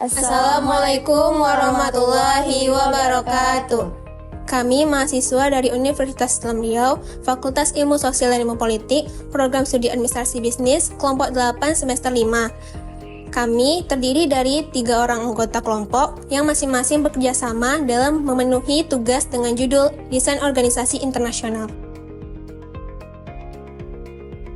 Assalamualaikum warahmatullahi wabarakatuh. Kami mahasiswa dari Universitas Islam Riau, Fakultas Ilmu Sosial dan Ilmu Politik, Program Studi Administrasi Bisnis, kelompok 8 semester 5. Kami terdiri dari 3 orang anggota kelompok yang masing-masing bekerja sama dalam memenuhi tugas dengan judul Desain Organisasi Internasional.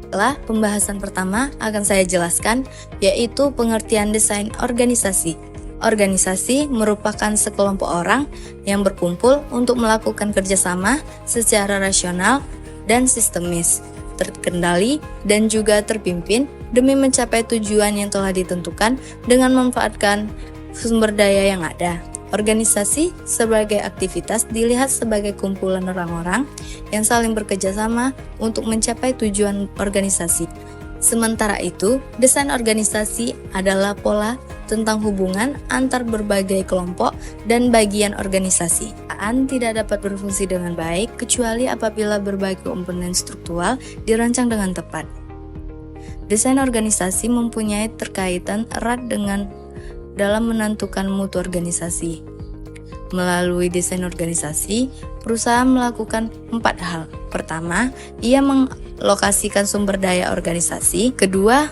Setelah pembahasan pertama akan saya jelaskan, yaitu pengertian desain organisasi. Organisasi merupakan sekelompok orang yang berkumpul untuk melakukan kerjasama secara rasional dan sistemis, terkendali dan juga terpimpin demi mencapai tujuan yang telah ditentukan dengan memanfaatkan sumber daya yang ada. Organisasi sebagai aktivitas dilihat sebagai kumpulan orang-orang yang saling bekerjasama untuk mencapai tujuan organisasi. Sementara itu, desain organisasi adalah pola tentang hubungan antar berbagai kelompok dan bagian organisasi. Tidak dapat berfungsi dengan baik kecuali apabila berbagai komponen struktural dirancang dengan tepat. Desain organisasi mempunyai terkaitan erat dengan dalam menentukan mutu organisasi. Melalui desain organisasi, perusahaan melakukan 4 hal. Pertama, ia mengalokasikan sumber daya organisasi. Kedua,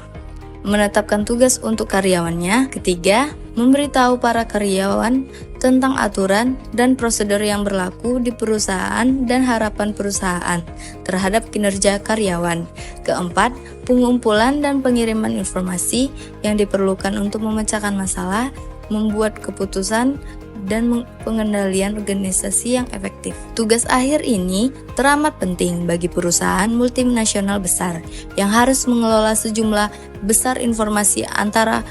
menetapkan tugas untuk karyawannya. Ketiga, memberitahu para karyawan tentang aturan dan prosedur yang berlaku di perusahaan dan harapan perusahaan terhadap kinerja karyawan. Keempat, pengumpulan dan pengiriman informasi yang diperlukan untuk memecahkan masalah, membuat keputusan, dan pengendalian organisasi yang efektif. Tugas akhir ini teramat penting bagi perusahaan multinasional besar yang harus mengelola sejumlah besar informasi antara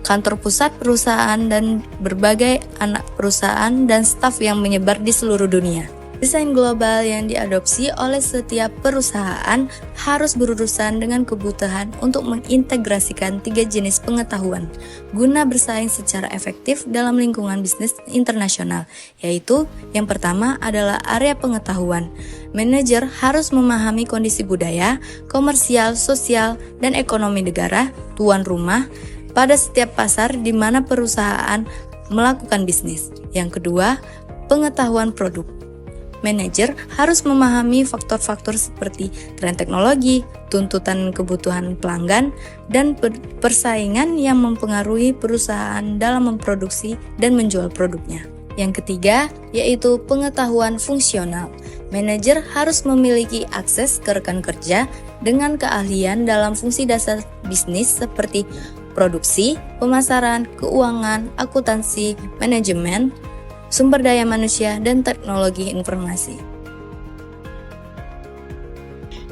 kantor pusat perusahaan dan berbagai anak perusahaan dan staf yang menyebar di seluruh dunia. Desain global yang diadopsi oleh setiap perusahaan harus berurusan dengan kebutuhan untuk mengintegrasikan 3 jenis pengetahuan guna bersaing secara efektif dalam lingkungan bisnis internasional, yaitu yang pertama adalah area pengetahuan. Manajer harus memahami kondisi budaya, komersial, sosial, dan ekonomi negara tuan rumah pada setiap pasar di mana perusahaan melakukan bisnis. Yang kedua, pengetahuan produk. Manajer harus memahami faktor-faktor seperti tren teknologi, tuntutan kebutuhan pelanggan, dan persaingan yang mempengaruhi perusahaan dalam memproduksi dan menjual produknya. Yang ketiga, yaitu pengetahuan fungsional. Manajer harus memiliki akses ke rekan kerja dengan keahlian dalam fungsi dasar bisnis seperti produksi, pemasaran, keuangan, akuntansi, manajemen, sumber daya manusia, dan teknologi informasi.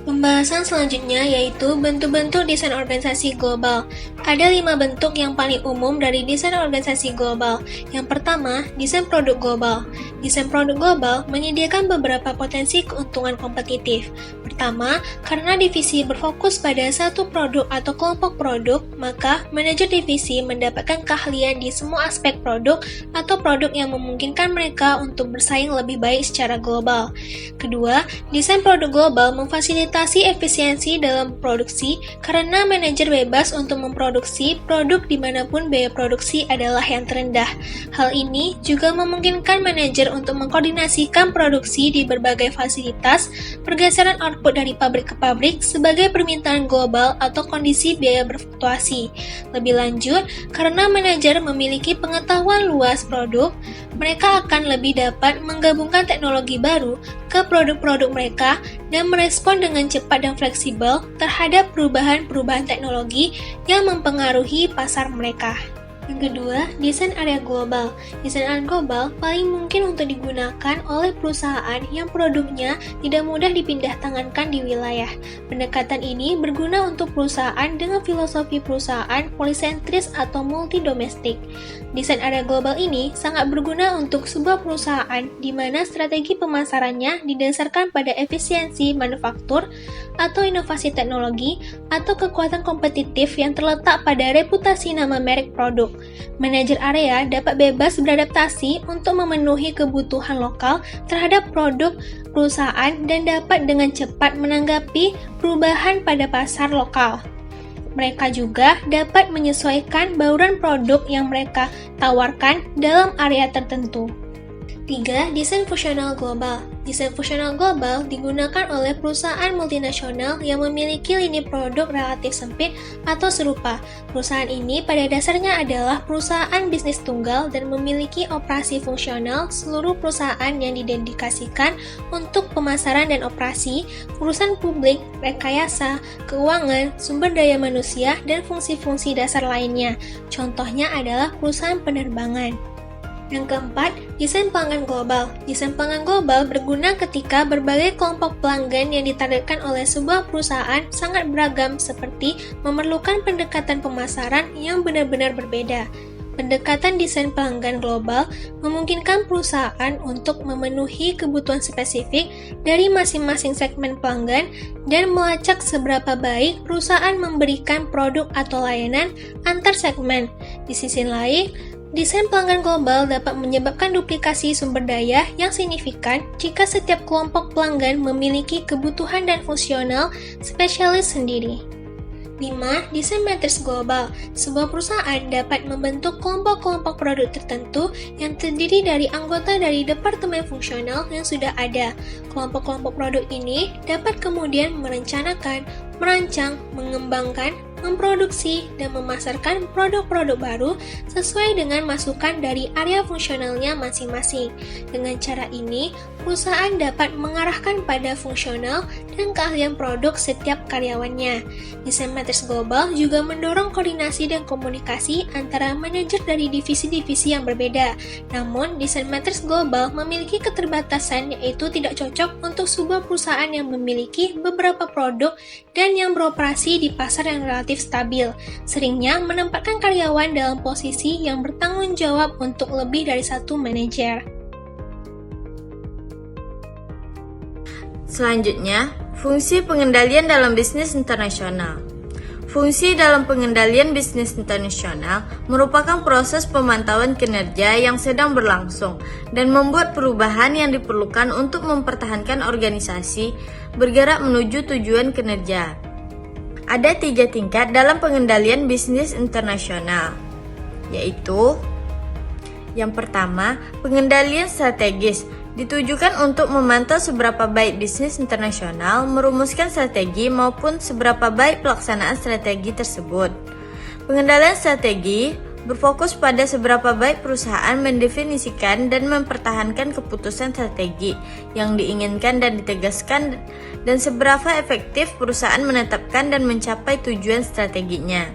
Pembahasan selanjutnya yaitu bentuk-bentuk desain organisasi global. Ada 5 bentuk yang paling umum dari desain organisasi global. Yang pertama, desain produk global. Desain produk global menyediakan beberapa potensi keuntungan kompetitif. Pertama, karena divisi berfokus pada satu produk atau kelompok produk, maka manajer divisi mendapatkan keahlian di semua aspek produk atau produk yang memungkinkan mereka untuk bersaing lebih baik secara global. Kedua, desain produk global memfasilitasi efisiensi dalam produksi karena manajer bebas untuk memproduksi produk dimanapun biaya produksi adalah yang terendah. Hal ini juga memungkinkan manajer untuk mengkoordinasikan produksi di berbagai fasilitas, pergeseran output dari pabrik ke pabrik sebagai permintaan global atau kondisi biaya berfluktuasi. Lebih lanjut, karena manajer memiliki pengetahuan luas produk, mereka akan lebih dapat menggabungkan teknologi baru ke produk-produk mereka dan merespon dengan cepat dan fleksibel terhadap perubahan-perubahan teknologi yang mempengaruhi pasar mereka. Yang kedua, desain area global. Desain area global paling mungkin untuk digunakan oleh perusahaan yang produknya tidak mudah dipindah tangankan di wilayah. Pendekatan ini berguna untuk perusahaan dengan filosofi perusahaan polisentris atau multi-domestik. Desain area global ini sangat berguna untuk sebuah perusahaan di mana strategi pemasarannya didasarkan pada efisiensi manufaktur atau inovasi teknologi atau kekuatan kompetitif yang terletak pada reputasi nama merek produk. Manajer area dapat bebas beradaptasi untuk memenuhi kebutuhan lokal terhadap produk perusahaan dan dapat dengan cepat menanggapi perubahan pada pasar lokal. Mereka juga dapat menyesuaikan bauran produk yang mereka tawarkan dalam area tertentu. 3. Desain fungsional global. Desain fungsional global digunakan oleh perusahaan multinasional yang memiliki lini produk relatif sempit atau serupa. Perusahaan ini pada dasarnya adalah perusahaan bisnis tunggal dan memiliki operasi fungsional seluruh perusahaan yang didedikasikan untuk pemasaran dan operasi, urusan publik, rekayasa, keuangan, sumber daya manusia, dan fungsi-fungsi dasar lainnya. Contohnya adalah perusahaan penerbangan. Yang keempat, desain pelanggan global. Desain pelanggan global berguna ketika berbagai kelompok pelanggan yang ditargetkan oleh sebuah perusahaan sangat beragam seperti memerlukan pendekatan pemasaran yang benar-benar berbeda. Pendekatan desain pelanggan global memungkinkan perusahaan untuk memenuhi kebutuhan spesifik dari masing-masing segmen pelanggan dan melacak seberapa baik perusahaan memberikan produk atau layanan antar segmen. Di sisi lain, desain pelanggan global dapat menyebabkan duplikasi sumber daya yang signifikan jika setiap kelompok pelanggan memiliki kebutuhan dan fungsional spesialis sendiri. 5. Desain matriks global. Sebuah perusahaan dapat membentuk kelompok-kelompok produk tertentu yang terdiri dari anggota dari departemen fungsional yang sudah ada. Kelompok-kelompok produk ini dapat kemudian merencanakan, merancang, mengembangkan, memproduksi, dan memasarkan produk-produk baru sesuai dengan masukan dari area fungsionalnya masing-masing. Dengan cara ini, perusahaan dapat mengarahkan pada fungsional dan keahlian produk setiap karyawannya. Desain matriks global juga mendorong koordinasi dan komunikasi antara manajer dari divisi-divisi yang berbeda. Namun, desain matriks global memiliki keterbatasan, yaitu tidak cocok untuk sebuah perusahaan yang memiliki beberapa produk dan yang beroperasi di pasar yang relatif stabil, seringnya menempatkan karyawan dalam posisi yang bertanggung jawab untuk lebih dari satu manajer. Selanjutnya, fungsi pengendalian dalam bisnis internasional. Fungsi dalam pengendalian bisnis internasional merupakan proses pemantauan kinerja yang sedang berlangsung dan membuat perubahan yang diperlukan untuk mempertahankan organisasi bergerak menuju tujuan kinerja. Ada 3 tingkat dalam pengendalian bisnis internasional, yaitu yang pertama, pengendalian strategis ditujukan untuk memantau seberapa baik bisnis internasional merumuskan strategi maupun seberapa baik pelaksanaan strategi tersebut. Pengendalian strategi berfokus pada seberapa baik perusahaan mendefinisikan dan mempertahankan keputusan strategi yang diinginkan dan ditegaskan dan seberapa efektif perusahaan menetapkan dan mencapai tujuan strateginya.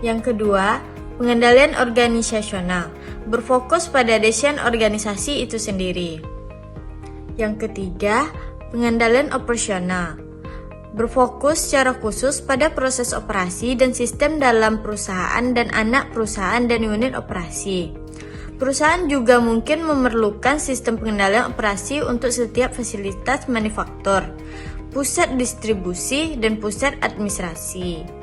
Yang kedua, pengendalian organisasional berfokus pada desain organisasi itu sendiri. Yang ketiga, pengendalian operasional berfokus secara khusus pada proses operasi dan sistem dalam perusahaan dan anak perusahaan dan unit operasi. Perusahaan juga mungkin memerlukan sistem pengendalian operasi untuk setiap fasilitas manufaktur, pusat distribusi, dan pusat administrasi.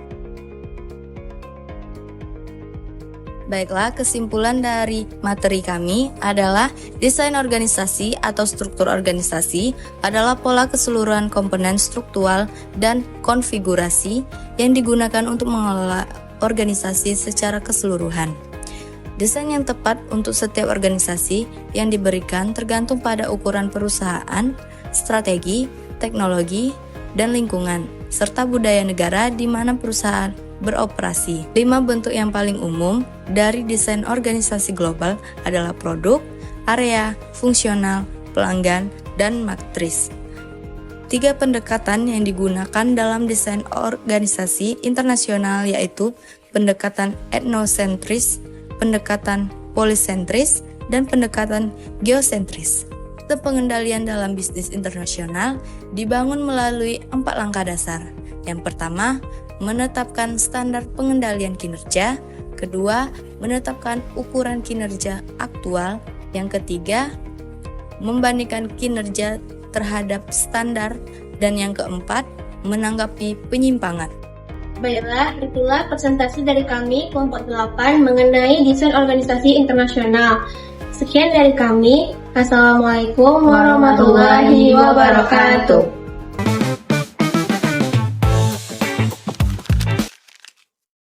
Baiklah, kesimpulan dari materi kami adalah desain organisasi atau struktur organisasi adalah pola keseluruhan komponen struktural dan konfigurasi yang digunakan untuk mengelola organisasi secara keseluruhan. Desain yang tepat untuk setiap organisasi yang diberikan tergantung pada ukuran perusahaan, strategi, teknologi, dan lingkungan, serta budaya negara di mana perusahaan beroperasi. 5 bentuk yang paling umum dari desain organisasi global adalah produk, area, fungsional, pelanggan, dan matris. 3 pendekatan yang digunakan dalam desain organisasi internasional yaitu pendekatan etnosentris, pendekatan polisentris, dan pendekatan geosentris. Pengendalian dalam bisnis internasional dibangun melalui 4 langkah dasar. Yang pertama, menetapkan standar pengendalian kinerja. Kedua, menetapkan ukuran kinerja aktual. Yang ketiga, membandingkan kinerja terhadap standar. Dan yang keempat, menanggapi penyimpangan. Baiklah, itulah presentasi dari kami kelompok 8 mengenai desain organisasi internasional. Sekian dari kami. Assalamualaikum warahmatullahi wabarakatuh.